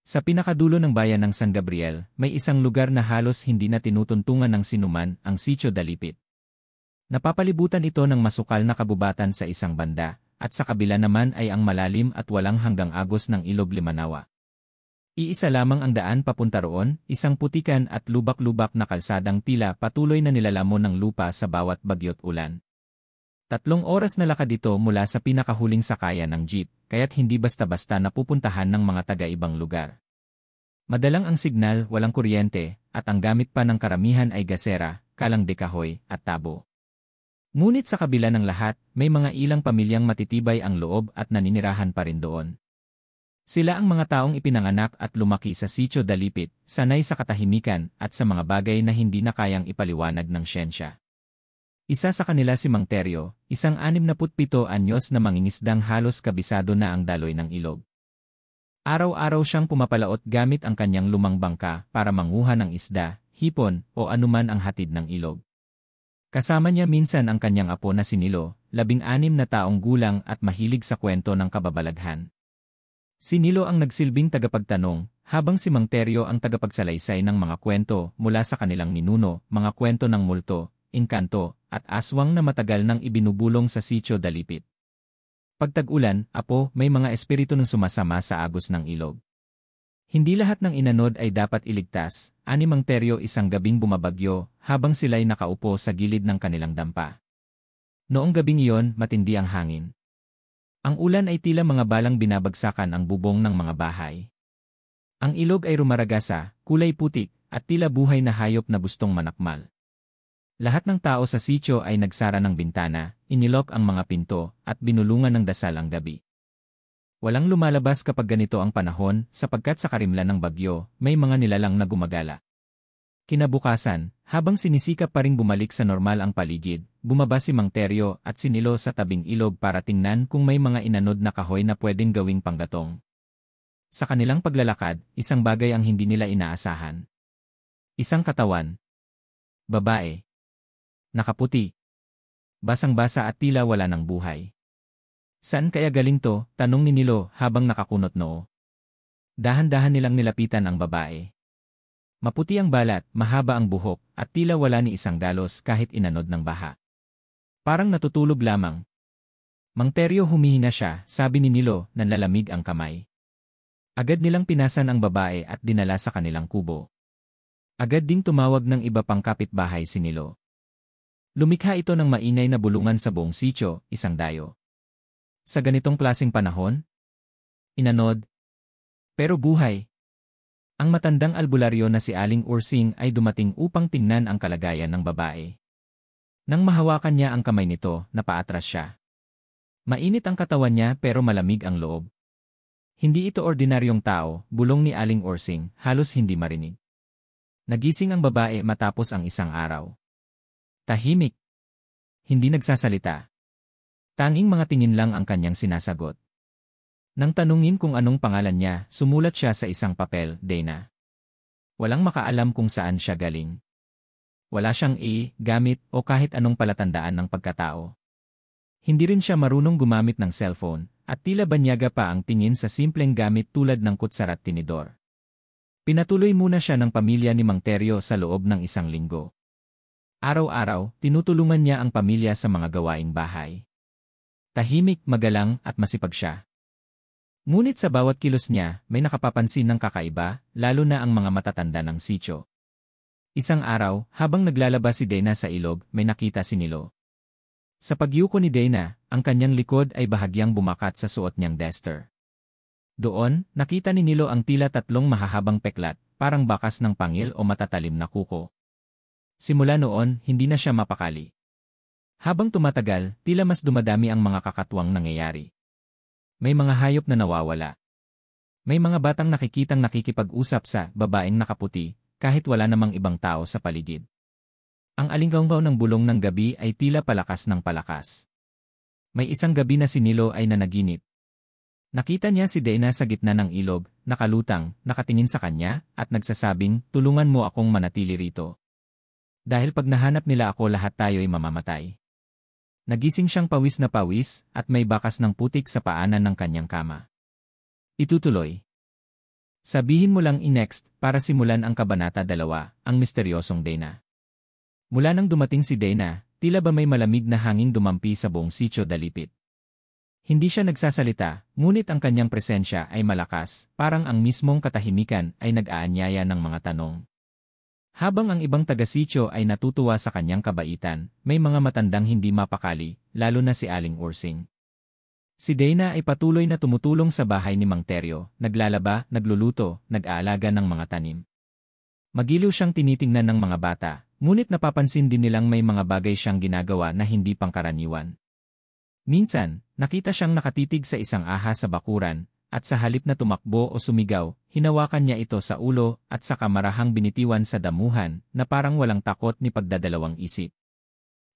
Sa pinakadulo ng bayan ng San Gabriel, may isang lugar na halos hindi na tinutuntungan ng sinuman, ang Sitio Dalipit. Napapalibutan ito ng masukal na kabubatan sa isang banda, at sa kabila naman ay ang malalim at walang hanggang agos ng ilog Limanawa. Iisa lamang ang daan papunta roon, isang putikan at lubak-lubak na kalsadang tila patuloy na nilalamon ng lupa sa bawat bagyo't ulan. 3 oras na lakad ito mula sa pinakahuling sakayan ng jeep, kaya't hindi basta-basta napupuntahan ng mga taga-ibang lugar. Madalang ang signal, walang kuryente, at ang gamit pa ng karamihan ay gasera, kalang de kahoy, at tabo. Ngunit sa kabila ng lahat, may mga ilang pamilyang matitibay ang loob at naninirahan pa rin doon. Sila ang mga taong ipinanganak at lumaki sa Sitio Dalipit, sanay sa katahimikan at sa mga bagay na hindi na kayang ipaliwanag ng siyensya. Isa sa kanila si Mang Teryo, isang 67 anyos na mangingisdang halos kabisado na ang daloy ng ilog. Araw-araw siyang pumapalaot gamit ang kanyang lumang bangka para manguha ng isda, hipon o anuman ang hatid ng ilog. Kasama niya minsan ang kanyang apo na si Nilo, 16 na taong gulang at mahilig sa kwento ng kababalaghan. Si Nilo ang nagsilbing tagapagtanong, habang si Mang Teryo ang tagapagsalaysay ng mga kwento mula sa kanilang ninuno, mga kwento ng multo, engkanto, at aswang na matagal nang ibinubulong sa Sitio Dalipit. Pag tag-ulan, apo, may mga espiritu ng sumasama sa agos ng ilog. Hindi lahat ng inanod ay dapat iligtas, ani Mang Teryo isang gabing bumabagyo, habang sila'y nakaupo sa gilid ng kanilang dampa. Noong gabing iyon, matindi ang hangin. Ang ulan ay tila mga balang binabagsakan ang bubong ng mga bahay. Ang ilog ay rumaragasa, kulay putik, at tila buhay na hayop na gustong manakmal. Lahat ng tao sa sitio ay nagsara ng bintana, inilok ang mga pinto, at binulungan ng dasal ang gabi. Walang lumalabas kapag ganito ang panahon, sapagkat sa karimlan ng bagyo, may mga nilalang na gumagala. Kinabukasan, habang sinisikap pa ring bumalik sa normal ang paligid, bumaba si Mang Teryo at si Nilo sa tabing ilog para tingnan kung may mga inanod na kahoy na pwedeng gawing panggatong. Sa kanilang paglalakad, isang bagay ang hindi nila inaasahan. Isang katawan. Babae. Nakaputi. Basang-basa at tila wala ng buhay. Saan kaya galing to? Tanong ni Nilo habang nakakunot noo. Dahan-dahan nilang nilapitan ang babae. Maputi ang balat, mahaba ang buhok, at tila wala ni isang dalos kahit inanod ng baha. Parang natutulog lamang. Mang Teryo humihina siya, sabi ni Nilo, nanlalamig ang kamay. Agad nilang pinasan ang babae at dinala sa kanilang kubo. Agad ding tumawag ng iba pang kapitbahay si Nilo. Lumikha ito ng mainay na bulungan sa buong sitio, isang dayo. Sa ganitong klaseng panahon? Inanod. Pero buhay. Ang matandang albularyo na si Aling Ursing ay dumating upang tingnan ang kalagayan ng babae. Nang mahawakan niya ang kamay nito, napaatras siya. Mainit ang katawan niya pero malamig ang loob. Hindi ito ordinaryong tao, bulong ni Aling Ursing, halos hindi marinig. Nagising ang babae matapos ang isang araw. Tahimik. Hindi nagsasalita. Tanging mga tingin lang ang kanyang sinasagot. Nang tanungin kung anong pangalan niya, sumulat siya sa isang papel, Dana. Walang makaalam kung saan siya galing. Wala siyang gamit o kahit anong palatandaan ng pagkatao. Hindi rin siya marunong gumamit ng cellphone, at tila banyaga pa ang tingin sa simpleng gamit tulad ng kutsara at tinidor. Pinatuloy muna siya ng pamilya ni Mang Teryo sa loob ng 1 linggo. Araw-araw, tinutulungan niya ang pamilya sa mga gawaing bahay. Tahimik, magalang, at masipag siya. Ngunit sa bawat kilos niya, may nakapapansin ng kakaiba, lalo na ang mga matatanda ng sitio. Isang araw, habang naglalaba si Dana sa ilog, may nakita si Nilo. Sa pagyuko ni Dana, ang kanyang likod ay bahagyang bumakat sa suot niyang duster. Doon, nakita ni Nilo ang tila 3 mahahabang peklat, parang bakas ng pangil o matatalim na kuko. Simula noon, hindi na siya mapakali. Habang tumatagal, tila mas dumadami ang mga kakatwang nangyayari. May mga hayop na nawawala. May mga batang nakikitang nakikipag-usap sa babaeng nakaputi, kahit wala namang ibang tao sa paligid. Ang alinggaw ng bulong ng gabi ay tila palakas ng palakas. May isang gabi na si Nilo ay nanaginip. Nakita niya si Dana sa gitna ng ilog, nakalutang, nakatingin sa kanya, at nagsasabing, tulungan mo akong manatili rito. Dahil pag nahanap nila ako lahat tayo'y mamamatay. Nagising siyang pawis na pawis, at may bakas ng putik sa paanan ng kanyang kama. Itutuloy. Sabihin mo lang i-next para simulan ang Kabanata 2, ang misteryosong Dana. Mula nang dumating si Dana, tila ba may malamig na hangin dumampi sa buong Sitio Dalipit. Hindi siya nagsasalita, ngunit ang kanyang presensya ay malakas, parang ang mismong katahimikan ay nag-aanyaya ng mga tanong. Habang ang ibang taga-sitio ay natutuwa sa kanyang kabaitan, may mga matandang hindi mapakali, lalo na si Aling Ursing. Si Dana ay patuloy na tumutulong sa bahay ni Mang Teryo, naglalaba, nagluluto, nag-aalaga ng mga tanim. Magiliw siyang tinitingnan ng mga bata, ngunit napapansin din nilang may mga bagay siyang ginagawa na hindi pangkaraniwan. Minsan, nakita siyang nakatitig sa isang ahas sa bakuran, at sa halip na tumakbo o sumigaw, hinawakan niya ito sa ulo at saka marahang binitiwan sa damuhan na parang walang takot ni pagdadalawang isip.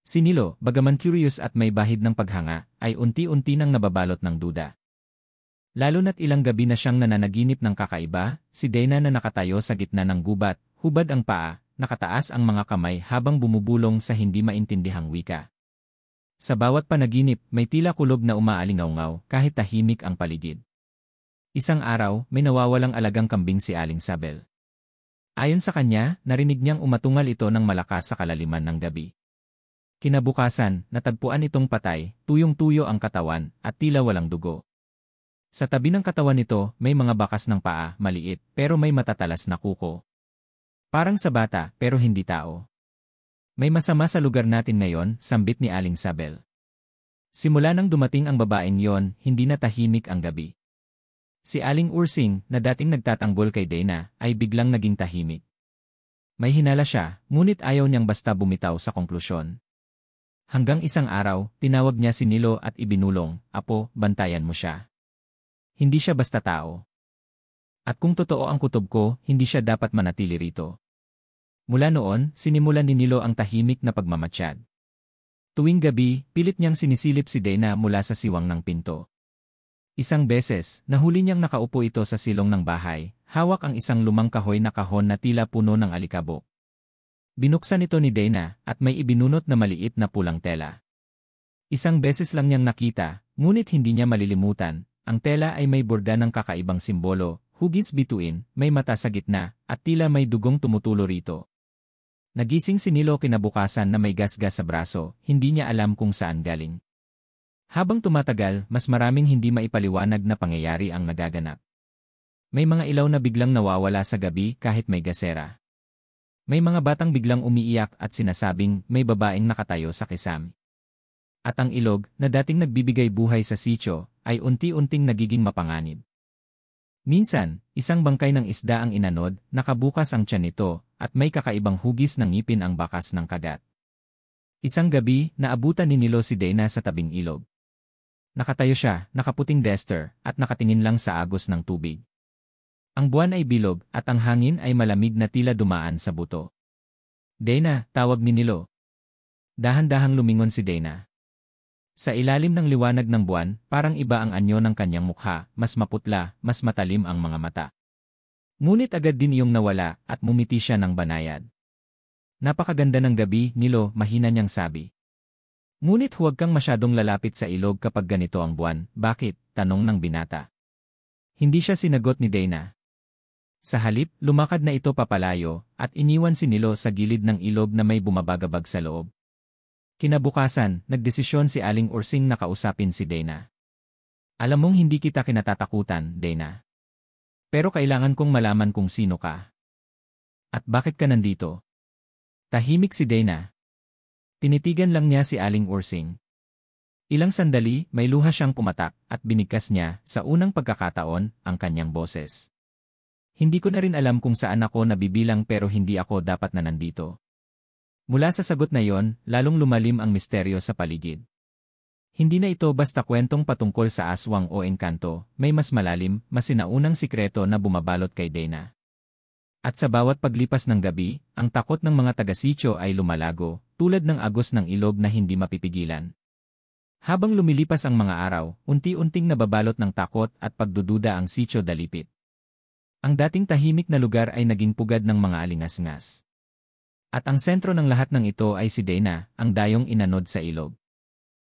Si Nilo, bagaman curious at may bahid ng paghanga, ay unti-unti nang nababalot ng duda. Lalo na't ilang gabi na siyang nananaginip ng kakaiba, si Dana na nakatayo sa gitna ng gubat, hubad ang paa, nakataas ang mga kamay habang bumubulong sa hindi maintindihang wika. Sa bawat panaginip, may tila kulob na umaalingaw-ngaw kahit tahimik ang paligid. Isang araw, may nawawalang alagang kambing si Aling Sabel. Ayon sa kanya, narinig niyang umatungal ito ng malakas sa kalaliman ng gabi. Kinabukasan, natagpuan itong patay, tuyong-tuyo ang katawan, at tila walang dugo. Sa tabi ng katawan nito, may mga bakas ng paa, maliit, pero may matatalas na kuko. Parang sa bata, pero hindi tao. May masama sa lugar natin ngayon, sambit ni Aling Sabel. Simula nang dumating ang babaeng yon, hindi na tahimik ang gabi. Si Aling Ursing, na dating nagtatanggol kay Dana, ay biglang naging tahimik. May hinala siya, ngunit ayaw niyang basta bumitaw sa konklusyon. Hanggang isang araw, tinawag niya si Nilo at ibinulong, "Apo, bantayan mo siya. Hindi siya basta tao. At kung totoo ang kutob ko, hindi siya dapat manatili rito." Mula noon, sinimulan ni Nilo ang tahimik na pagmamatsyag. Tuwing gabi, pilit niyang sinisilip si Dana mula sa siwang ng pinto. Isang beses, nahuli niyang nakaupo ito sa silong ng bahay, hawak ang isang lumang kahoy na kahon na tila puno ng alikabok. Binuksan ito ni Dana at may ibinunot na maliit na pulang tela. Isang beses lang niyang nakita, ngunit hindi niya malilimutan, ang tela ay may borda ng kakaibang simbolo, hugis bituin, may mata sa gitna, at tila may dugong tumutulo rito. Nagising si Nilo kinabukasan na may gasgas sa braso, hindi niya alam kung saan galing. Habang tumatagal, mas maraming hindi maipaliwanag na pangyayari ang nagaganap. May mga ilaw na biglang nawawala sa gabi kahit may gasera. May mga batang biglang umiiyak at sinasabing may babaeng nakatayo sa kisame. At ang ilog, na dating nagbibigay buhay sa sitio, ay unti-unting nagiging mapanganib. Minsan, isang bangkay ng isda ang inanod, nakabukas ang tiyan nito, at may kakaibang hugis ng ngipin ang bakas ng kagat. Isang gabi, naabutan ni Nilo si Dana sa tabing ilog. Nakatayo siya, nakaputing duster, at nakatingin lang sa agos ng tubig. Ang buwan ay bilog, at ang hangin ay malamig na tila dumaan sa buto. "Dana," tawag ni Nilo. Dahan-dahang lumingon si Dana. Sa ilalim ng liwanag ng buwan, parang iba ang anyo ng kanyang mukha, mas maputla, mas matalim ang mga mata. Ngunit agad din iyong nawala, at mumiti siya ng banayad. "Napakaganda ng gabi, Nilo," mahina niyang sabi. "Ngunit huwag kang masyadong lalapit sa ilog kapag ganito ang buwan." "Bakit?" tanong ng binata. Hindi siya sinagot ni Dana. Sa halip, lumakad na ito papalayo, at iniwan si Nilo sa gilid ng ilog na may bumabagabag sa loob. Kinabukasan, nagdesisyon si Aling Ursing na kausapin si Dana. "Alam mong hindi kita kinatatakutan, Dana. Pero kailangan kong malaman kung sino ka. At bakit ka nandito?" Tahimik si Dana. Tinitigan lang niya si Aling Ursing. Ilang sandali, may luha siyang pumatak, at binigkas niya, sa unang pagkakataon, ang kanyang boses. "Hindi ko na rin alam kung saan ako nabibilang pero hindi ako dapat na nandito." Mula sa sagot na yon, lalong lumalim ang misteryo sa paligid. Hindi na ito basta kwentong patungkol sa aswang o engkanto, may mas malalim, mas sinaunang sikreto na bumabalot kay Dana. At sa bawat paglipas ng gabi, ang takot ng mga taga-sitio ay lumalago, tulad ng agos ng ilog na hindi mapipigilan. Habang lumilipas ang mga araw, unti-unting nababalot ng takot at pagdududa ang Sitio Dalipit. Ang dating tahimik na lugar ay naging pugad ng mga alingas-ngas. At ang sentro ng lahat ng ito ay si Dana, ang dayong inanod sa ilog.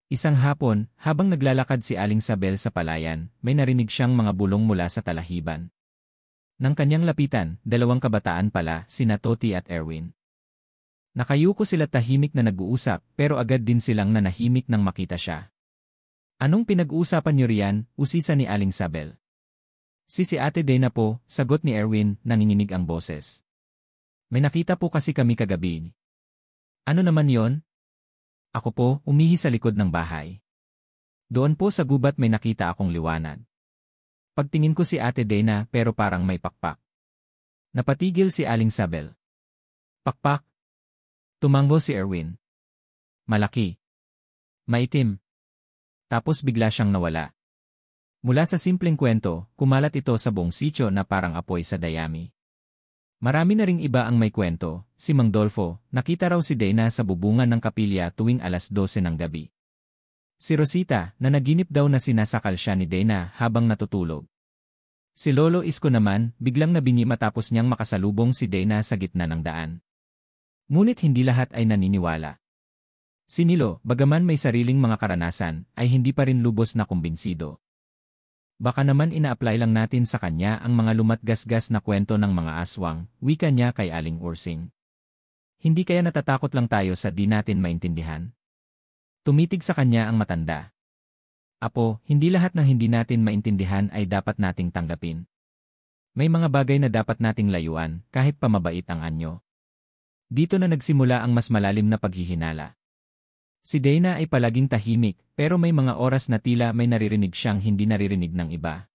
Isang hapon, habang naglalakad si Aling Sabel sa palayan, may narinig siyang mga bulong mula sa talahiban. Nang kanyang lapitan, dalawang kabataan pala, sina Toti at Erwin. Nakayuko sila tahimik na nag-uusap pero agad din silang nanahimik nang makita siya. Anong pinag-uusapan niyo riyan? Usisa ni Aling Sabel. Si Ate Dana po, sagot ni Erwin, nanginginig ang boses. May nakita po kasi kami kagabi. Ano naman yon? Ako po, umihi sa likod ng bahay. Doon po sa gubat may nakita akong liwanag. Pagtingin ko si Ate Dana pero parang may pakpak. Napatigil si Aling Sabel. Pakpak? Tumango si Erwin. Malaki. Maitim. Tapos bigla siyang nawala. Mula sa simpleng kwento, kumalat ito sa buong sitio na parang apoy sa dayami. Marami na ring iba ang may kwento. Si Mang Dolfo, nakita raw si Dana sa bubungan ng kapilya tuwing alas 12 ng gabi. Si Rosita, na naginip daw na sinasakal siya ni Dana habang natutulog. Si Lolo Isko naman, biglang nabingi matapos niyang makasalubong si Dana sa gitna ng daan. Ngunit hindi lahat ay naniniwala. Si Nilo, bagaman may sariling mga karanasan, ay hindi pa rin lubos na kumbinsido. Baka naman ina-apply lang natin sa kanya ang mga lumatgasgas na kwento ng mga aswang, wika niya kay Aling Ursing. Hindi kaya natatakot lang tayo sa di natin maintindihan? Tumitig sa kanya ang matanda. Apo, hindi lahat ng hindi natin maintindihan ay dapat nating tanggapin. May mga bagay na dapat nating layuan, kahit pa mabait ang anyo. Dito na nagsimula ang mas malalim na paghihinala. Si Dana ay palaging tahimik, pero may mga oras na tila may naririnig siyang hindi naririnig ng iba.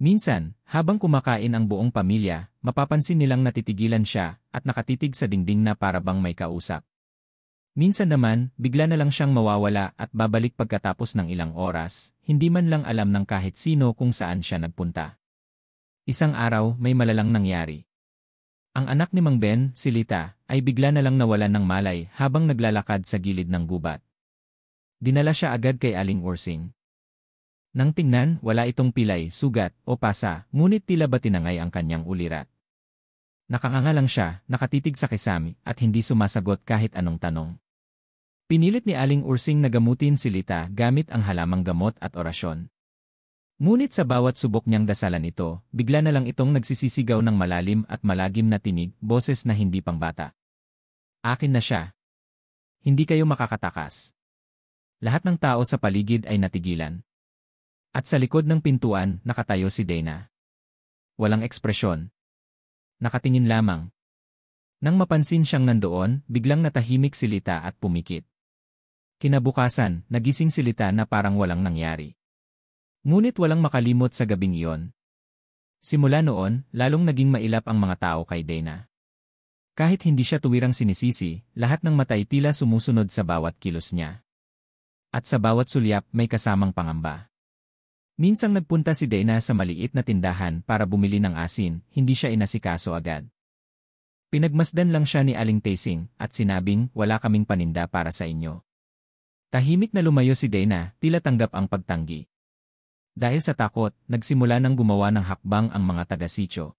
Minsan, habang kumakain ang buong pamilya, mapapansin nilang natitigilan siya at nakatitig sa dingding na para bang may kausap. Minsan naman, bigla na lang siyang mawawala at babalik pagkatapos ng ilang oras, hindi man lang alam ng kahit sino kung saan siya nagpunta. Isang araw, may malalang nangyari. Ang anak ni Mang Ben, si Lita, ay bigla na lang nawalan ng malay habang naglalakad sa gilid ng gubat. Dinala siya agad kay Aling Ursing. Nang tingnan, wala itong pilay, sugat, o pasa, ngunit tila ba tinangay ang kanyang ulirat. Nakanganga lang siya, nakatitig sa kisame, at hindi sumasagot kahit anong tanong. Pinilit ni Aling Ursing na gamutin si Lita gamit ang halamang gamot at orasyon. Ngunit sa bawat subok niyang dasalan ito, bigla na lang itong nagsisisigaw ng malalim at malagim na tinig, boses na hindi pangbata. Akin na siya. Hindi kayo makakatakas. Lahat ng tao sa paligid ay natigilan. At sa likod ng pintuan, nakatayo si Dana. Walang ekspresyon. Nakatingin lamang. Nang mapansin siyang nandoon, biglang natahimik si Lita at pumikit. Kinabukasan, nagising si Lita na parang walang nangyari. Ngunit walang makalimot sa gabing iyon. Simula noon, lalong naging mailap ang mga tao kay Dana. Kahit hindi siya tuwirang sinisisi, lahat ng matay tila sumusunod sa bawat kilos niya. At sa bawat sulyap may kasamang pangamba. Minsang nagpunta si Dana sa maliit na tindahan para bumili ng asin, hindi siya inasikaso agad. Pinagmasdan lang siya ni Aling Tasing at sinabing, wala kaming paninda para sa inyo. Tahimik na lumayo si Dana, tila tanggap ang pagtanggi. Dahil sa takot, nagsimula ng gumawa ng hakbang ang mga taga-sitio.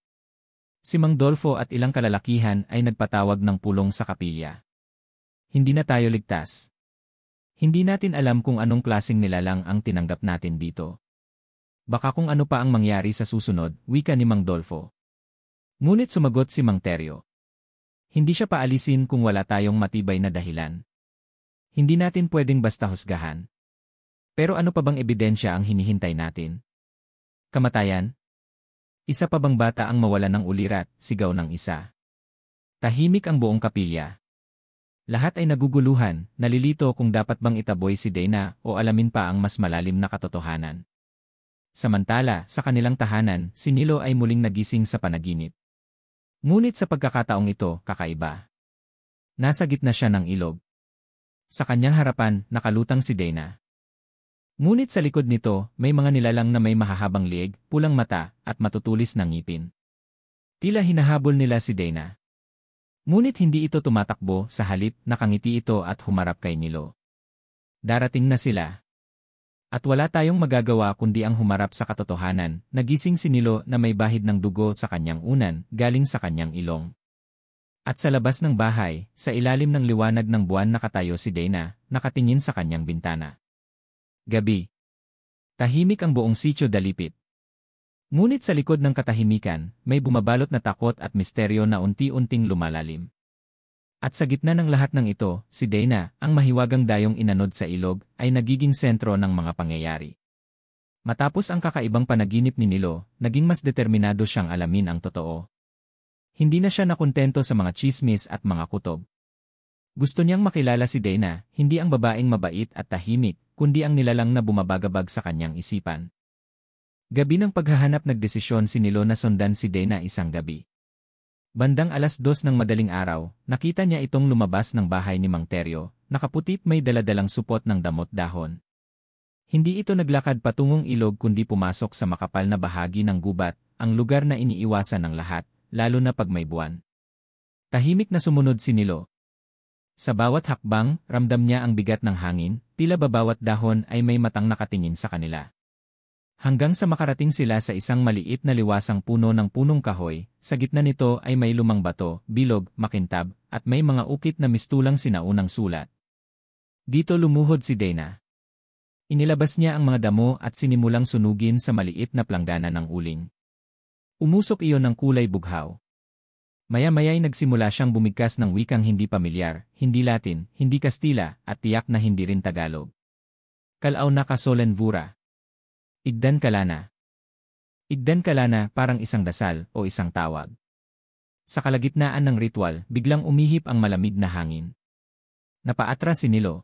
Si Mang Dolfo at ilang kalalakihan ay nagpatawag ng pulong sa kapilya. Hindi na tayo ligtas. Hindi natin alam kung anong klaseng nilalang ang tinanggap natin dito. Baka kung ano pa ang mangyari sa susunod, wika ni Mang Dolfo. Ngunit sumagot si Mang Teryo. Hindi siya paalisin kung wala tayong matibay na dahilan. Hindi natin pwedeng basta husgahan. Pero ano pa bang ebidensya ang hinihintay natin? Kamatayan? Isa pa bang bata ang mawalan ng ulirat, sigaw ng isa. Tahimik ang buong kapilya. Lahat ay naguguluhan, nalilito kung dapat bang itaboy si Dana o alamin pa ang mas malalim na katotohanan. Samantala, sa kanilang tahanan, si Nilo ay muling nagising sa panaginip. Ngunit sa pagkakataong ito, kakaiba. Nasa gitna siya ng ilog. Sa kanyang harapan, nakalutang si Dana. Ngunit sa likod nito, may mga nilalang na may mahahabang liig, pulang mata, at matutulis na ngipin. Tila hinahabol nila si Dana. Ngunit hindi ito tumatakbo, sa halip, nakangiti ito at humarap kay Nilo. Darating na sila. At wala tayong magagawa kundi ang humarap sa katotohanan, nagising si Nilo na may bahid ng dugo sa kanyang unan, galing sa kanyang ilong. At sa labas ng bahay, sa ilalim ng liwanag ng buwan nakatayo si Dana, nakatingin sa kanyang bintana. Gabi. Tahimik ang buong sitio Dalipit. Ngunit sa likod ng katahimikan, may bumabalot na takot at misteryo na unti-unting lumalalim. At sa gitna ng lahat ng ito, si Dana, ang mahiwagang dayong inanod sa ilog, ay nagiging sentro ng mga pangyayari. Matapos ang kakaibang panaginip ni Nilo, naging mas determinado siyang alamin ang totoo. Hindi na siya nakontento sa mga tsismis at mga kutob. Gusto niyang makilala si Dana, hindi ang babaeng mabait at tahimik, kundi ang nilalang na bumabagabag sa kanyang isipan. Gabi ng paghahanap nagdesisyon si Nilo na sundan si Dana isang gabi. Bandang 2:00 ng madaling araw, nakita niya itong lumabas ng bahay ni Mang Teryo, nakaputip may daladalang supot ng damot dahon. Hindi ito naglakad patungong ilog kundi pumasok sa makapal na bahagi ng gubat, ang lugar na iniiwasan ng lahat, lalo na pag may buwan. Tahimik na sumunod si Nilo. Sa bawat hakbang, ramdam niya ang bigat ng hangin, tila babawat dahon ay may matang nakatingin sa kanila. Hanggang sa makarating sila sa isang maliit na liwasang puno ng punong kahoy, sa gitna nito ay may lumang bato, bilog, makintab, at may mga ukit na mistulang sinaunang sulat. Dito lumuhod si Dana. Inilabas niya ang mga damo at sinimulang sunugin sa maliit na planggana ng uling. Umusok iyon ng kulay bughaw. Maya-maya'y nagsimula siyang bumigkas ng wikang hindi pamilyar, hindi Latin, hindi Kastila, at tiyak na hindi rin Tagalog. Kalaw na kasolen vura. Igdan kalana. Igdan kalana parang isang dasal o isang tawag. Sa kalagitnaan ng ritual, biglang umihip ang malamig na hangin. Napaatras si Nilo.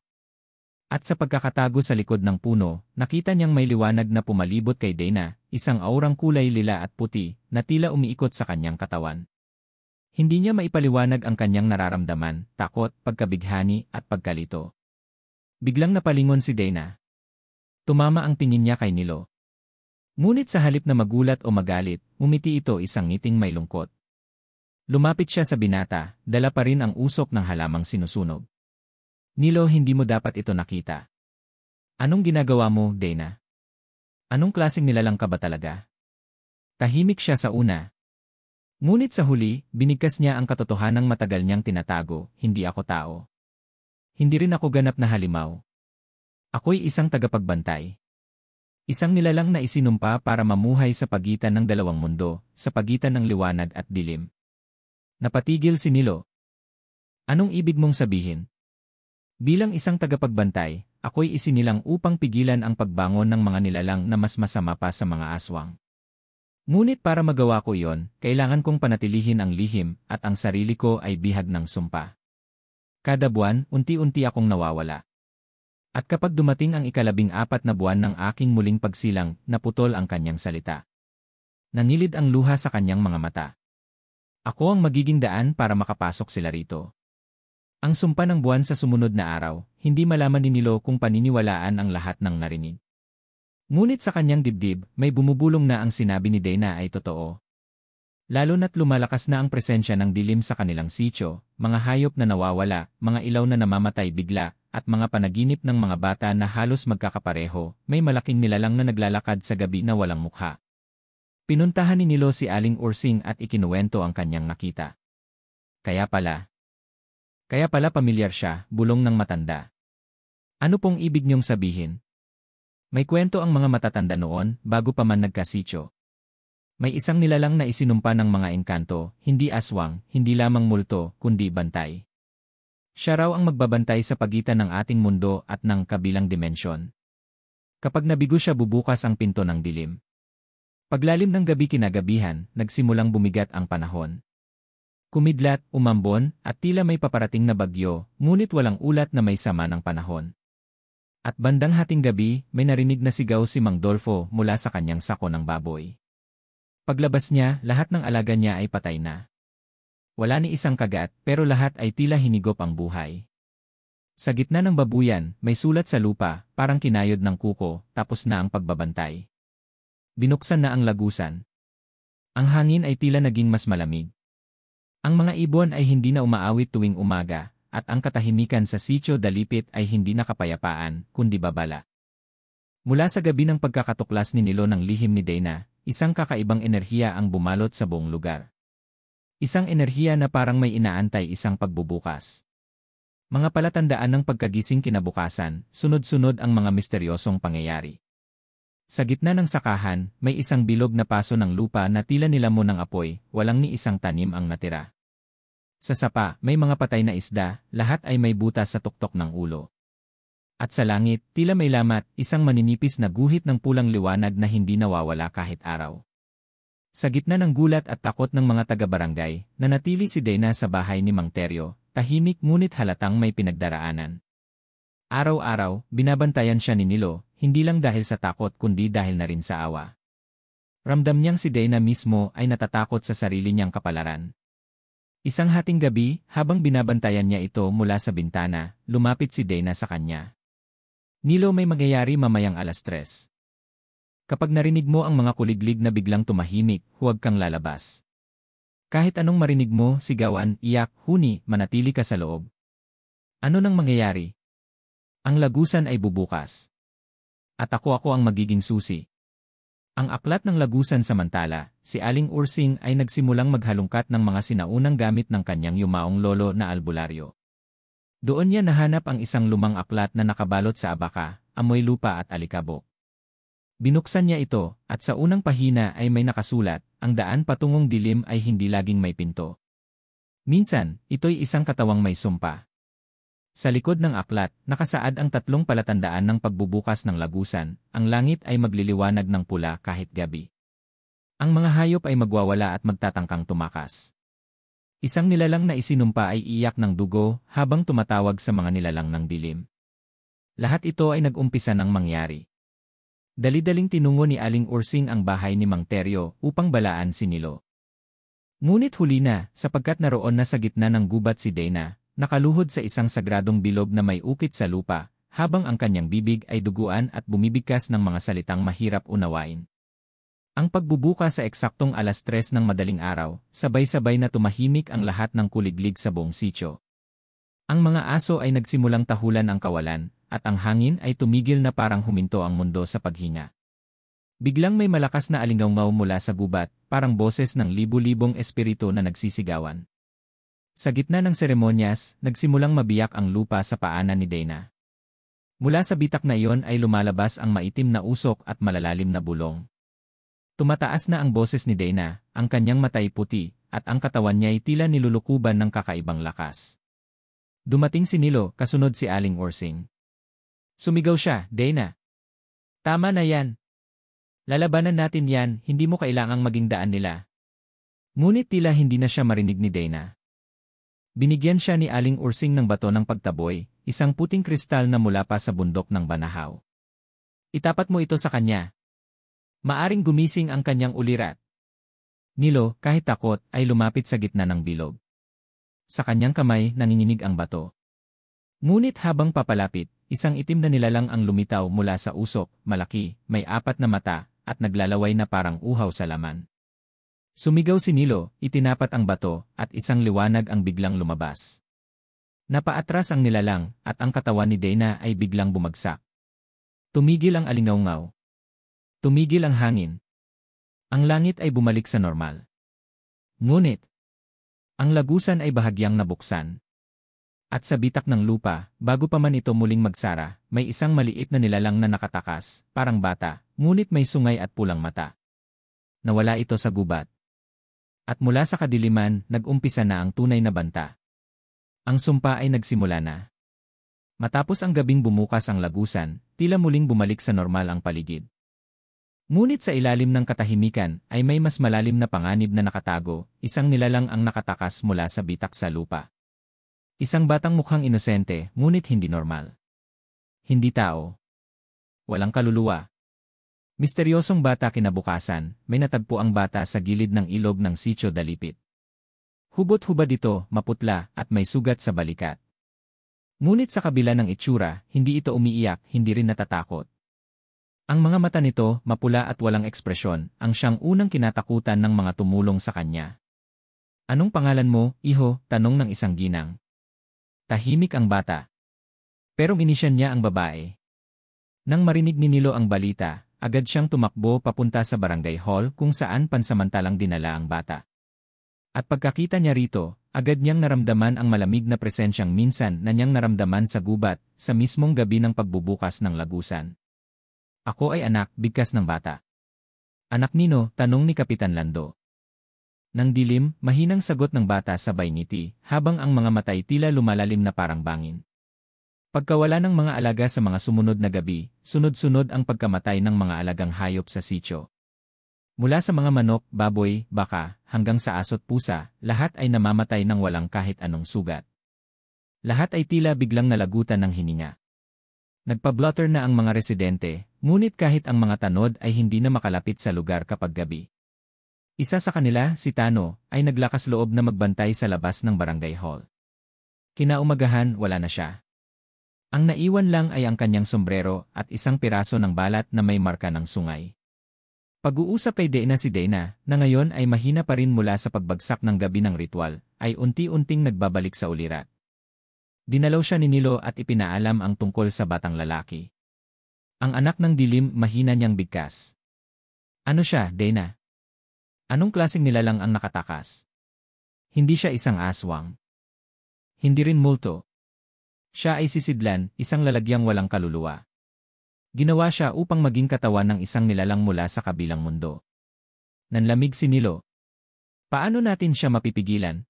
At sa pagkakatago sa likod ng puno, nakita niyang may liwanag na pumalibot kay Dana, isang aurang kulay lila at puti, na tila umiikot sa kanyang katawan. Hindi niya maipaliwanag ang kanyang nararamdaman, takot, pagkabighani, at pagkalito. Biglang napalingon si Dana. Tumama ang tingin niya kay Nilo. Ngunit sa halip na magulat o magalit, umiti ito isang ngiting may lungkot. Lumapit siya sa binata, dala pa rin ang usok ng halamang sinusunog. Nilo, hindi mo dapat ito nakita. Anong ginagawa mo, Dana? Anong klaseng nilalang ka ba talaga? Tahimik siya sa una. Ngunit sa huli, binigkas niya ang katotohanang matagal niyang tinatago, hindi ako tao. Hindi rin ako ganap na halimaw. Ako'y isang tagapagbantay. Isang nilalang na isinumpa para mamuhay sa pagitan ng dalawang mundo, sa pagitan ng liwanag at dilim. Napatigil si Nilo. Anong ibig mong sabihin? Bilang isang tagapagbantay, ako'y isinilang upang pigilan ang pagbangon ng mga nilalang na mas masama pa sa mga aswang. Ngunit para magawa ko iyon, kailangan kong panatilihin ang lihim at ang sarili ko ay bihag ng sumpa. Kada buwan, unti-unti akong nawawala. At kapag dumating ang 14 na buwan ng aking muling pagsilang, naputol ang kanyang salita. Nangilid ang luha sa kanyang mga mata. Ako ang magiging daan para makapasok sila rito. Ang sumpa ng buwan sa sumunod na araw, hindi malaman ni Nilo kung paniniwalaan ang lahat ng narinig. Ngunit sa kanyang dibdib, may bumubulong na ang sinabi ni Dana ay totoo. Lalo na't lumalakas na ang presensya ng dilim sa kanilang sityo, mga hayop na nawawala, mga ilaw na namamatay bigla, at mga panaginip ng mga bata na halos magkakapareho, may malaking nilalang na naglalakad sa gabi na walang mukha. Pinuntahan ni Nilo si Aling Ursing at ikinuwento ang kanyang nakita. Kaya pala pamilyar siya, bulong ng matanda. Ano pong ibig niyong sabihin? May kwento ang mga matatanda noon, bago pa man nagkasityo. May isang nilalang na isinumpa ng mga engkanto, hindi aswang, hindi lamang multo, kundi bantay. Siya raw ang magbabantay sa pagitan ng ating mundo at ng kabilang dimensyon. Kapag nabigo siya bubukas ang pinto ng dilim. Paglalim ng gabi kinagabihan, nagsimulang bumigat ang panahon. Kumidlat, umambon, at tila may paparating na bagyo, ngunit walang ulat na may sama ng panahon. At bandang hating gabi, may narinig na sigaw si Mang Dolfo mula sa kanyang sako ng baboy. Paglabas niya, lahat ng alaga niya ay patay na. Wala ni isang kagat, pero lahat ay tila hinigop ang buhay. Sa gitna ng babuyan, may sulat sa lupa, parang kinayod ng kuko, tapos na ang pagbabantay. Binuksan na ang lagusan. Ang hangin ay tila naging mas malamig. Ang mga ibon ay hindi na umaawit tuwing umaga, at ang katahimikan sa Sitio Dalipit ay hindi na kapayapaan, kundi babala. Mula sa gabi ng pagkakatuklas ni Nilo ng lihim ni Dana, isang kakaibang enerhiya ang bumalot sa buong lugar. Isang enerhiya na parang may inaantay isang pagbubukas. Mga palatandaan ng pagkagising kinabukasan, sunod-sunod ang mga misteryosong pangyayari. Sa gitna ng sakahan, may isang bilog na paso ng lupa na tila nilamon ng apoy, walang ni isang tanim ang natira. Sa sapa, may mga patay na isda, lahat ay may butas sa tuktok ng ulo. At sa langit, tila may lamat, isang maninipis na guhit ng pulang liwanag na hindi nawawala kahit araw. Sa gitna ng gulat at takot ng mga taga-barangay, nanatili si Dana sa bahay ni Mang Teryo, tahimik ngunit halatang may pinagdaraanan. Araw-araw, binabantayan siya ni Nilo, hindi lang dahil sa takot kundi dahil na rin sa awa. Ramdam niyang si Dana mismo ay natatakot sa sarili niyang kapalaran. Isang hating gabi, habang binabantayan niya ito mula sa bintana, lumapit si Dana sa kanya. Nilo, may mangyayari mamayang 3:00. Kapag narinig mo ang mga kuliglig na biglang tumahimik, huwag kang lalabas. Kahit anong marinig mo, sigawan, iyak, huni, manatili ka sa loob. Ano nang mangyayari? Ang lagusan ay bubukas. At ako ang magiging susi. Ang aklat ng lagusan samantala, si Aling Ursing ay nagsimulang maghalungkat ng mga sinaunang gamit ng kanyang yumaong lolo na albularyo. Doon niya nahanap ang isang lumang aklat na nakabalot sa abaka, amoy lupa at alikabok. Binuksan niya ito, at sa unang pahina ay may nakasulat, ang daan patungong dilim ay hindi laging may pinto. Minsan, ito'y isang katawang may sumpa. Sa likod ng aklat, nakasaad ang 3 palatandaan ng pagbubukas ng lagusan, ang langit ay magliliwanag ng pula kahit gabi. Ang mga hayop ay magwawala at magtatangkang tumakas. Isang nilalang na isinumpa ay iyak ng dugo habang tumatawag sa mga nilalang ng dilim. Lahat ito ay nag-umpisa ng mangyari. Dali-daling tinungo ni Aling Ursing ang bahay ni Mang Teryo upang balaan si Nilo. Ngunit huli na, sapagkat naroon na sa gitna ng gubat si Dana, nakaluhod sa isang sagradong bilog na may ukit sa lupa, habang ang kanyang bibig ay duguan at bumibigkas ng mga salitang mahirap unawain. Ang pagbubuka sa eksaktong 3:00 ng madaling araw, sabay-sabay na tumahimik ang lahat ng kuliglig sa buong sitio. Ang mga aso ay nagsimulang tahulan ang kawalan, at ang hangin ay tumigil na parang huminto ang mundo sa paghinga. Biglang may malakas na alingawngaw mula sa gubat, parang boses ng libu-libong espiritu na nagsisigawan. Sa gitna ng seremonyas, nagsimulang mabiyak ang lupa sa paanan ni Dana. Mula sa bitak na iyon ay lumalabas ang maitim na usok at malalalim na bulong. Tumataas na ang boses ni Dana, ang kanyang matay puti, at ang katawan niya ay tila nilulukuban ng kakaibang lakas. Dumating si Nilo, kasunod si Aling Ursing. Sumigaw siya, Dana. Tama na yan. Lalabanan natin yan, hindi mo kailangang maging daan nila. Ngunit tila hindi na siya marinig ni Dana. Binigyan siya ni Aling Ursing ng bato ng pagtaboy, isang puting kristal na mula pa sa bundok ng Banahaw. Itapat mo ito sa kanya. Maaring gumising ang kanyang ulirat. Nilo, kahit takot, ay lumapit sa gitna ng bilog. Sa kanyang kamay, nanginginig ang bato. Ngunit habang papalapit, isang itim na nilalang ang lumitaw mula sa usok, malaki, may 4 na mata, at naglalaway na parang uhaw sa laman. Sumigaw si Nilo, itinapat ang bato, at isang liwanag ang biglang lumabas. Napaatras ang nilalang, at ang katawan ni Dana ay biglang bumagsak. Tumigil ang alingawngaw. Tumigil ang hangin. Ang langit ay bumalik sa normal. Ngunit, ang lagusan ay bahagyang nabuksan. At sa bitak ng lupa, bago pa man ito muling magsara, may isang maliit na nilalang na nakatakas, parang bata, ngunit may sungay at pulang mata. Nawala ito sa gubat. At mula sa kadiliman, nag-umpisa na ang tunay na banta. Ang sumpa ay nagsimula na. Matapos ang gabing bumukas ang lagusan, tila muling bumalik sa normal ang paligid. Ngunit sa ilalim ng katahimikan ay may mas malalim na panganib na nakatago, isang nilalang ang nakatakas mula sa bitak sa lupa. Isang batang mukhang inosente, ngunit hindi normal. Hindi tao. Walang kaluluwa. Misteryosong bata kinabukasan, may natagpo ang bata sa gilid ng ilog ng Sitio Dalipit. Hubot-hubad ito, maputla, at may sugat sa balikat. Ngunit sa kabila ng itsura, hindi ito umiiyak, hindi rin natatakot. Ang mga mata nito, mapula at walang ekspresyon, ang siyang unang kinatakutan ng mga tumulong sa kanya. Anong pangalan mo, iho? Tanong ng isang ginang. Tahimik ang bata. Pero inisyan niya ang babae. Nang marinig ni Nilo ang balita, agad siyang tumakbo papunta sa barangay hall kung saan pansamantalang dinala ang bata. At pagkakita niya rito, agad niyang naramdaman ang malamig na presensyang minsan na niyang naramdaman sa gubat, sa mismong gabi ng pagbubukas ng lagusan. Ako ay anak, bigkas ng bata. Anak nino, tanong ni Kapitan Lando. Nang dilim, mahinang sagot ng bata sabay ngiti, habang ang mga matay tila lumalalim na parang bangin. Pagkawala ng mga alaga sa mga sumunod na gabi, sunod-sunod ang pagkamatay ng mga alagang hayop sa sitio. Mula sa mga manok, baboy, baka, hanggang sa aso't pusa, lahat ay namamatay ng walang kahit anong sugat. Lahat ay tila biglang nalagutan ng hininga. Nagpa-blotter na ang mga residente, ngunit kahit ang mga tanod ay hindi na makalapit sa lugar kapag gabi. Isa sa kanila, si Tano, ay naglakas loob na magbantay sa labas ng barangay hall. Kinaumagahan, wala na siya. Ang naiwan lang ay ang kanyang sombrero at isang piraso ng balat na may marka ng sungay. Pag-uusap kay Dana si Dana, na ngayon ay mahina pa rin mula sa pagbagsak ng gabi ng ritual, ay unti-unting nagbabalik sa ulirat. Dinalaw siya ni Nilo at ipinaalam ang tungkol sa batang lalaki. Ang anak ng dilim, mahina niyang bigkas. Ano siya, Dana? Anong klaseng nilalang ang nakatakas? Hindi siya isang aswang. Hindi rin multo. Siya ay sisidlan, isang lalagyang walang kaluluwa. Ginawa siya upang maging katawan ng isang nilalang mula sa kabilang mundo. Nanlamig si Nilo. Paano natin siya mapipigilan?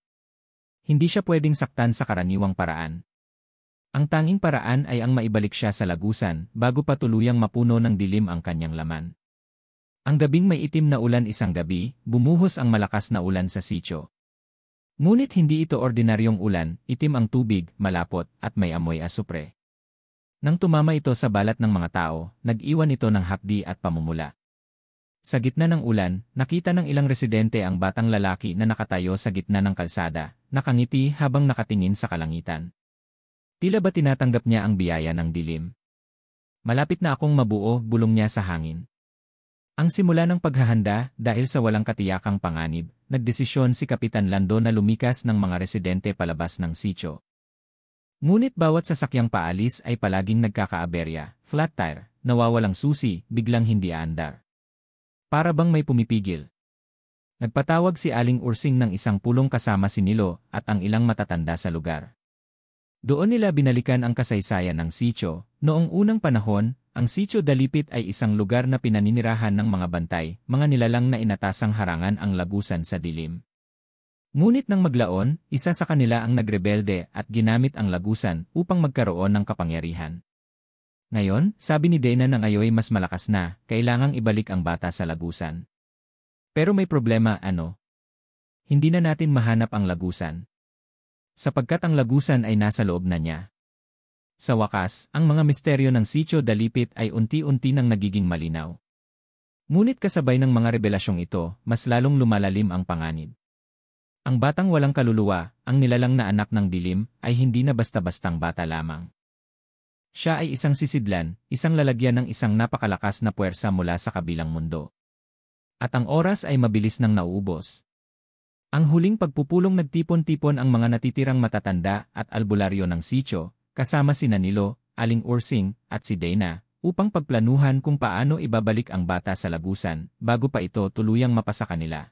Hindi siya pwedeng saktan sa karaniwang paraan. Ang tanging paraan ay ang maibalik siya sa lagusan bago pa tuluyang mapuno ng dilim ang kanyang laman. Ang gabing may itim na ulan isang gabi, bumuhos ang malakas na ulan sa sitio. Ngunit hindi ito ordinaryong ulan, itim ang tubig, malapot, at may amoy asupre. Nang tumama ito sa balat ng mga tao, nag-iwan ito ng hapdi at pamumula. Sa gitna ng ulan, nakita ng ilang residente ang batang lalaki na nakatayo sa gitna ng kalsada, nakangiti habang nakatingin sa kalangitan. Tila ba tinatanggap niya ang biyaya ng dilim? Malapit na akong mabuo, bulong niya sa hangin. Ang simula ng paghahanda, dahil sa walang katiyakang panganib, nagdesisyon si Kapitan Lando na lumikas ng mga residente palabas ng sitio. Ngunit bawat sasakyang paalis ay palaging nagkakaaberya, flat tire, nawawalang susi, biglang hindi aandar. Para bang may pumipigil. Nagpatawag si Aling Ursing ng isang pulong kasama si Nilo at ang ilang matatanda sa lugar. Doon nila binalikan ang kasaysayan ng sitio. Noong unang panahon, ang Sitio Dalipit ay isang lugar na pinaninirahan ng mga bantay, mga nilalang na inatasang harangan ang lagusan sa dilim. Ngunit nang maglaon, isa sa kanila ang nagrebelde at ginamit ang lagusan upang magkaroon ng kapangyarihan. Ngayon, sabi ni Dana ng ayoy mas malakas na, kailangang ibalik ang bata sa lagusan. Pero may problema, ano? Hindi na natin mahanap ang lagusan. Sapagkat ang lagusan ay nasa loob na niya. Sa wakas, ang mga misteryo ng Sitio Dalipit ay unti-unti nang nagiging malinaw. Ngunit kasabay ng mga revelasyong ito, mas lalong lumalalim ang panganib. Ang batang walang kaluluwa, ang nilalang na anak ng dilim, ay hindi na basta-bastang bata lamang. Siya ay isang sisidlan, isang lalagyan ng isang napakalakas na puwersa mula sa kabilang mundo. At ang oras ay mabilis nang nauubos. Ang huling pagpupulong nagtipon-tipon ang mga natitirang matatanda at albularyo ng sitio, kasama si Nilo, Aling Ursing, at si Dana, upang pagplanuhan kung paano ibabalik ang bata sa lagusan, bago pa ito tuluyang mapasa kanila.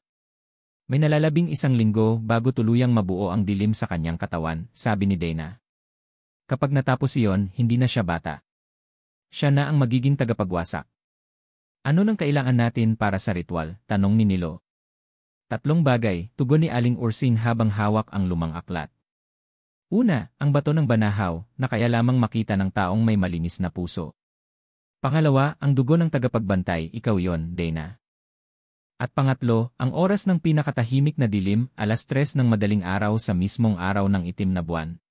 May nalalabing isang linggo bago tuluyang mabuo ang dilim sa kanyang katawan, sabi ni Dana. Kapag natapos iyon, hindi na siya bata. Siya na ang magiging tagapagwasak. Ano nang kailangan natin para sa ritual? Tanong ni Nilo. 3 bagay, tugon ni Aling Ursing habang hawak ang lumang aklat. Una, ang bato ng banahaw, na kaya lamang makita ng taong may malinis na puso. Pangalawa, ang dugo ng tagapagbantay, ikaw yon, Dana. At pangatlo, ang oras ng pinakatahimik na dilim, 3:00 ng madaling araw sa mismong araw ng itim na buwan.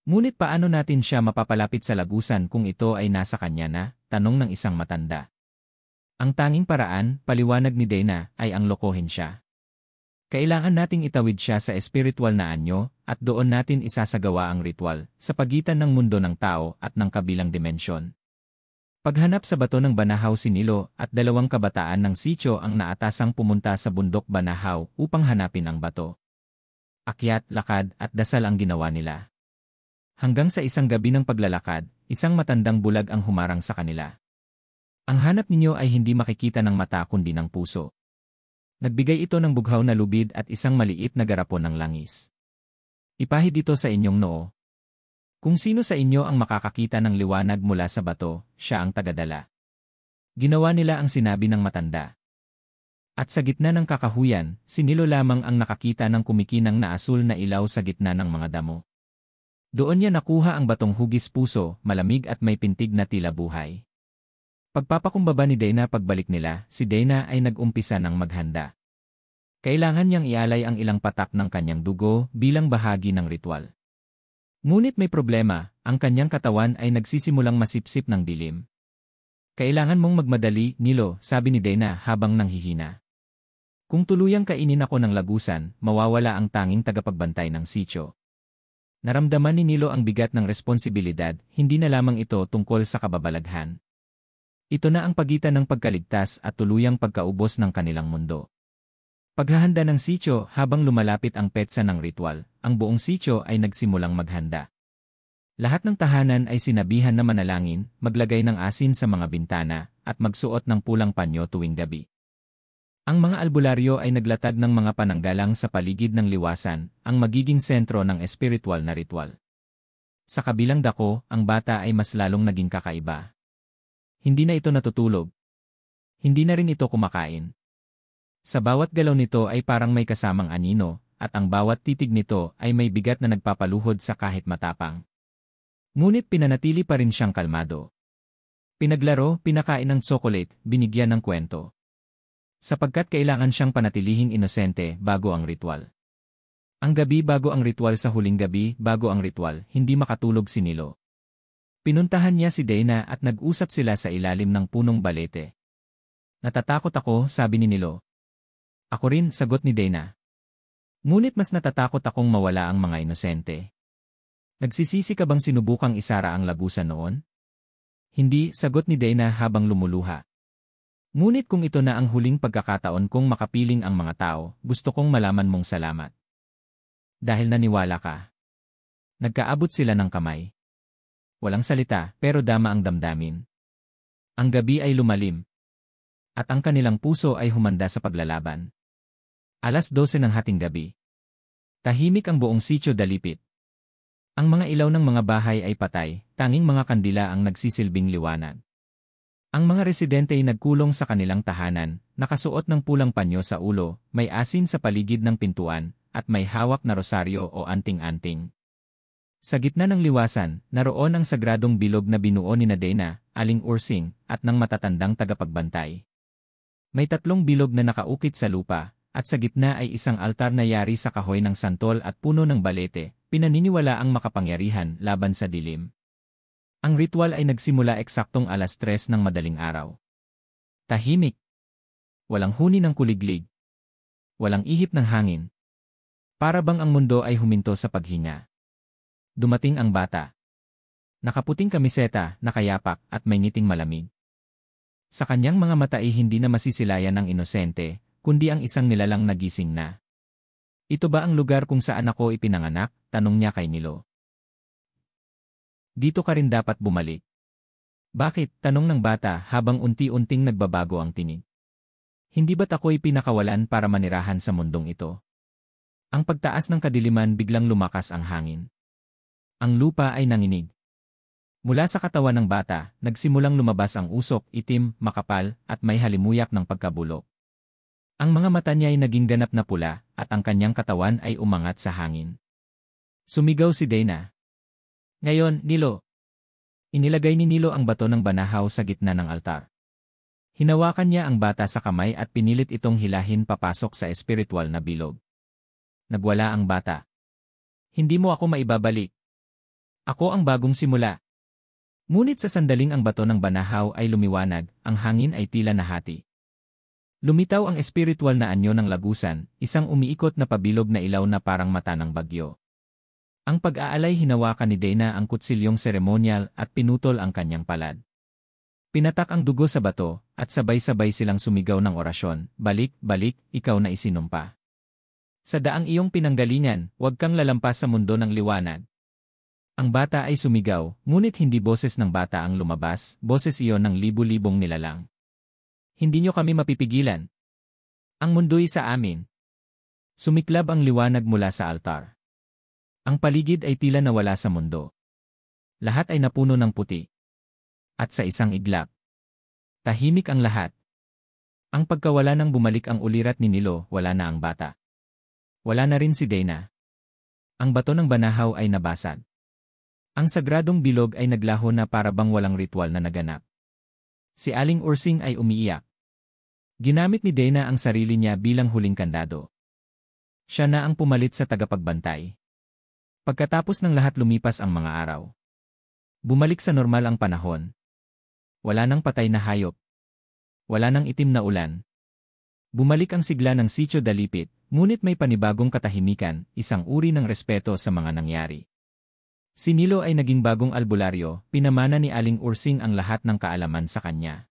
Ngunit paano natin siya mapapalapit sa lagusan kung ito ay nasa kanya na? Tanong ng isang matanda. Ang tanging paraan, paliwanag ni Dana, ay ang lokohin siya. Kailangan nating itawid siya sa espiritual na anyo, at doon natin isasagawa ang ritual, sa pagitan ng mundo ng tao at ng kabilang dimensyon. Paghanap sa bato ng Banahaw si Nilo at 2 kabataan ng sitio ang naatasang pumunta sa bundok Banahaw upang hanapin ang bato. Akyat, lakad at dasal ang ginawa nila. Hanggang sa isang gabi ng paglalakad, isang matandang bulag ang humarang sa kanila. Ang hanap ninyo ay hindi makikita ng mata kundi ng puso. Nagbigay ito ng bughaw na lubid at isang maliit na garapon ng langis. Ipahid ito sa inyong noo. Kung sino sa inyo ang makakakita ng liwanag mula sa bato, siya ang tagadala. Ginawa nila ang sinabi ng matanda. At sa gitna ng kakahuyan, si Nilo lamang ang nakakita ng kumikinang na asul na ilaw sa gitna ng mga damo. Doon niya nakuha ang batong hugis puso, malamig at may pintig na tila buhay. Pagpapakumbaba ni Dana pagbalik nila, si Dana ay nag-umpisa ng maghanda. Kailangan niyang ialay ang ilang patak ng kanyang dugo bilang bahagi ng ritual. Ngunit may problema, ang kanyang katawan ay nagsisimulang masipsip ng dilim. Kailangan mong magmadali, Nilo, sabi ni Dana habang nanghihina. Kung tuluyang kainin ako ng lagusan, mawawala ang tanging tagapagbantay ng sitio. Naramdaman ni Nilo ang bigat ng responsibilidad, hindi na lamang ito tungkol sa kababalaghan. Ito na ang pagitan ng pagkaligtas at tuluyang pagkaubos ng kanilang mundo. Paghahanda ng sitio habang lumalapit ang petsa ng ritual, ang buong sitio ay nagsimulang maghanda. Lahat ng tahanan ay sinabihan na manalangin, maglagay ng asin sa mga bintana, at magsuot ng pulang panyo tuwing gabi. Ang mga albularyo ay naglatag ng mga pananggalang sa paligid ng liwasan, ang magiging sentro ng espiritual na ritual. Sa kabilang dako, ang bata ay mas lalong naging kakaiba. Hindi na ito natutulog. Hindi na rin ito kumakain. Sa bawat galaw nito ay parang may kasamang anino, at ang bawat titig nito ay may bigat na nagpapaluhod sa kahit matapang. Ngunit pinanatili pa rin siyang kalmado. Pinaglaro, pinakain ng tsokolate, binigyan ng kwento. Sapagkat kailangan siyang panatilihing inosente bago ang ritual. Ang gabi bago ang ritual sa huling gabi bago ang ritual, hindi makatulog si Nilo. Pinuntahan niya si Dana at nag-usap sila sa ilalim ng punong balete. Natatakot ako, sabi ni Nilo. Ako rin, sagot ni Dana. Ngunit mas natatakot akong mawala ang mga inosente. Nagsisisi ka bang sinubukang isara ang lagusan noon? Hindi, sagot ni Dana habang lumuluha. Ngunit kung ito na ang huling pagkakataon kong makapiling ang mga tao, gusto kong malaman mong salamat. Dahil naniwala ka. Nagkaabot sila ng kamay. Walang salita, pero dama ang damdamin. Ang gabi ay lumalim. At ang kanilang puso ay humanda sa paglalaban. 12:00 ng hating gabi. Tahimik ang buong sitio Dalipit. Ang mga ilaw ng mga bahay ay patay, tanging mga kandila ang nagsisilbing liwanag. Ang mga residente ay nagkulong sa kanilang tahanan, nakasuot ng pulang panyo sa ulo, may asin sa paligid ng pintuan, at may hawak na rosaryo o anting-anting. Sa gitna ng liwasan, naroon ang sagradong bilog na binuo ni Dana, Aling Ursing, at ng matatandang tagapagbantay. May 3 bilog na nakaukit sa lupa, at sa gitna ay isang altar na yari sa kahoy ng santol at puno ng balete, pinaniniwala ang makapangyarihan laban sa dilim. Ang ritual ay nagsimula eksaktong 3:00 ng madaling araw. Tahimik. Walang huni ng kuliglig. Walang ihip ng hangin. Para bang ang mundo ay huminto sa paghinga. Dumating ang bata. Nakaputing kamiseta, nakayapak, at may ngiting malamig. Sa kanyang mga mata ay hindi na masisilayan ng inosente, kundi ang isang nilalang nagising na. Ito ba ang lugar kung saan ako ipinanganak? Tanong niya kay Nilo. Dito ka rin dapat bumalik. Bakit? Tanong ng bata habang unti-unting nagbabago ang tinig. Hindi ba't ako'y pinakawalan para manirahan sa mundong ito? Ang pagtaas ng kadiliman biglang lumakas ang hangin. Ang lupa ay nanginig. Mula sa katawan ng bata, nagsimulang lumabas ang usok, itim, makapal, at may halimuyak ng pagkabulok. Ang mga mata niya ay naging ganap na pula, at ang kanyang katawan ay umangat sa hangin. Sumigaw si Dana. Ngayon, Nilo. Inilagay ni Nilo ang bato ng banahaw sa gitna ng altar. Hinawakan niya ang bata sa kamay at pinilit itong hilahin papasok sa espiritual na bilog. Nagwala ang bata. Hindi mo ako maibabalik. Ako ang bagong simula. Ngunit sa sandaling ang bato ng banahaw ay lumiwanag, ang hangin ay tila nahati. Lumitaw ang espiritual na anyo ng lagusan, isang umiikot na pabilog na ilaw na parang mata ng bagyo. Ang pag-aalay hinawakan ni Dana ang kutsilyong seremonyal at pinutol ang kanyang palad. Pinatak ang dugo sa bato, at sabay-sabay silang sumigaw ng orasyon, balik, balik, ikaw na isinumpa. Sa daang iyong pinanggalingan, huwag kang lalampas sa mundo ng liwanag. Ang bata ay sumigaw, ngunit hindi boses ng bata ang lumabas, boses iyon ng libu-libong nilalang. Hindi niyo kami mapipigilan. Ang mundo'y sa amin. Sumiklab ang liwanag mula sa altar. Ang paligid ay tila nawala sa mundo. Lahat ay napuno ng puti. At sa isang iglap, Tahimik ang lahat. Ang pagkawala nang bumalik ang ulirat ni Nilo, wala na ang bata. Wala na rin si Dana. Ang bato ng banahaw ay nabasag. Ang sagradong bilog ay naglaho na para bang walang ritual na naganap. Si Aling Ursing ay umiiyak. Ginamit ni Dana ang sarili niya bilang huling kandado. Siya na ang pumalit sa tagapagbantay. Pagkatapos ng lahat lumipas ang mga araw. Bumalik sa normal ang panahon. Wala nang patay na hayop. Wala nang itim na ulan. Bumalik ang sigla ng Sitio Dalipit, ngunit may panibagong katahimikan, isang uri ng respeto sa mga nangyari. Si Nilo ay naging bagong albularyo, pinamana ni Aling Ursing ang lahat ng kaalaman sa kanya.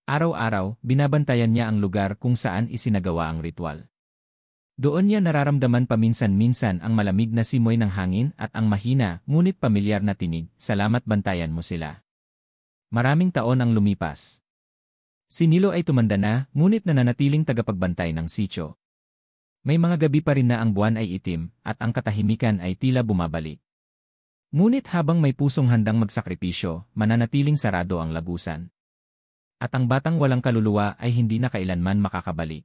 Araw-araw, binabantayan niya ang lugar kung saan isinagawa ang ritual. Doon niya nararamdaman paminsan-minsan ang malamig na simoy ng hangin at ang mahina, ngunit pamilyar na tinig, salamat bantayan mo sila. Maraming taon ang lumipas. Si Nilo ay tumanda na, ngunit nananatiling tagapagbantay ng sitio. May mga gabi pa rin na ang buwan ay itim, at ang katahimikan ay tila bumabalik. Ngunit habang may pusong handang magsakripisyo, mananatiling sarado ang lagusan. At ang batang walang kaluluwa ay hindi na kailanman makakabalik.